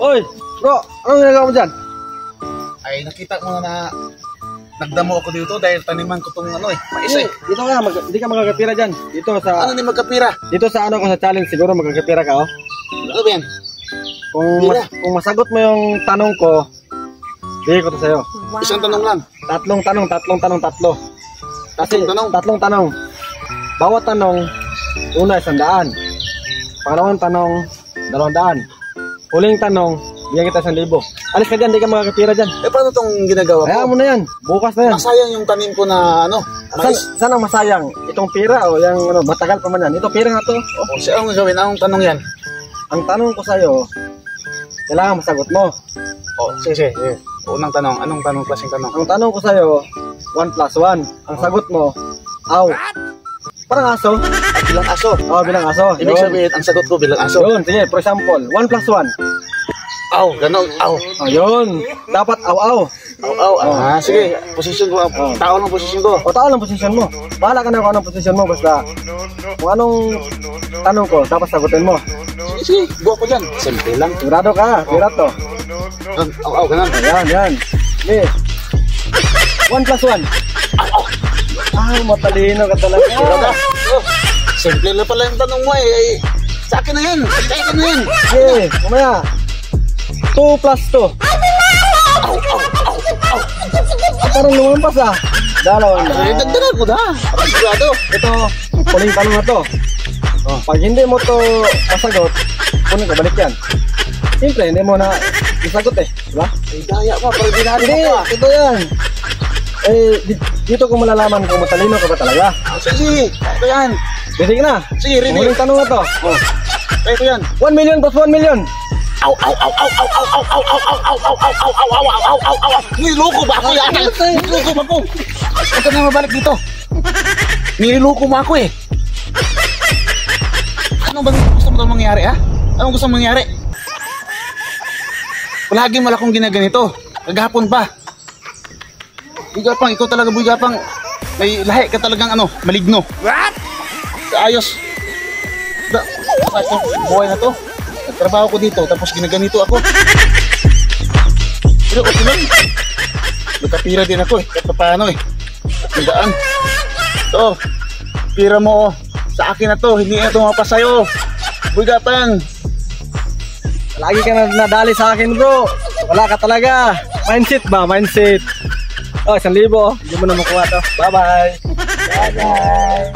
Oy, bro, anong ginagawa mo dyan? Ay, nakita mo na nagdamo ako dito dahil taniman ko tong mais eh. Dito ka, hindi ka magkakapira dyan. Dito sa... Ano ni magkapira? Dito sa ko sa challenge, siguro magkakapira ka, oh. Ano ba yan? Kung masagot mo yung tanong ko, bigay ko to sa'yo. Wow. Isang tanong lang. Tatlong tanong. Tatlong tanong. Bawat tanong, una 100. Pangalawang tanong, 200. Huling tanong, bigyan kita 1,000. Alis ka dyan, hindi ka makakapira dyan. Eh, paano itong ginagawa ko? Kaya mo na yan, bukas na yan. Masayang yung tanim ko na mais. Saan ang masayang? Itong pira o yung matagal pa man yan? Ito pira nga to. O, siya ang gawin. Anong tanong yan? Ang tanong ko sa'yo, kailangan masagot mo. O, sige. Unang tanong. Anong tanong, klaseng tanong? Ang tanong ko sa'yo, 1 plus 1. Ang sagot mo, aw. Parang aso. Ay, bilang aso. Oo, bilang aso. Ibig sabihin, ang sagot ko bilang aso. Yun, sige, for example, 1 plus 1. Aw, ganon, aw. Oh, yun. Dapat aw-aw. Aw. Sige, posisyon ko. Tao lang posisyon ko. O, tao lang posisyon mo. Bahala ka na kung anong posisyon mo, basta kung anong tanong ko, dapat sagutin mo. Sige, buwa ko dyan. Simple lang. Sigurado ka, pira to. Aw, ganon. Yan. Sige. 1 plus 1. Matalino ka talaga. Simple lang pala yung tanong mo eh. Sa akin na yan. Kaya ka na yan. Sige, kumaya. 2 plus 2. Parang lumampas ah. Dalawa na. Ay, dagdagan mo na. Sigurado. Ito, kuning tanong na to. Pag hindi mo to masagot, kunin ko, balik yan. Siyempre, hindi mo na masagot eh. Diba? Ay, daya mo. Parang ginari Hindi, mo pa. ito yan. Dito ko malalaman kung matalino ka ba talaga. Sige, ito yan. Ready ka na? Sige, ready. Kuning tanong na to. Ito yan. 1 million plus 1 million. Niloko ba ako yan? Niloko ba ako? Huwag ka na mabalik dito. Niloko mo ako eh. Ano bang gusto mo itong mangyari ha? Anong gusto mo mangyari? Palagi mo akong ginaganito. Kagahapon pa. Bugapang, ikaw talaga bugapang. May lahi ka talagang maligno. What? Ayos. Buhay na to. Nagtrabaho ko dito tapos ginaganito ako. Pero okay lang. Nagkapira din ako eh. Kahit paano eh. Nandaan. Ito. Pira mo sa akin na to. Hindi na ito mapasayo. Bugapang. Lagi ka na nadali sa akin bro. Wala ka talaga. Mindset ba? Mindset. 1,000. Hindi mo na makuha to. Bye bye.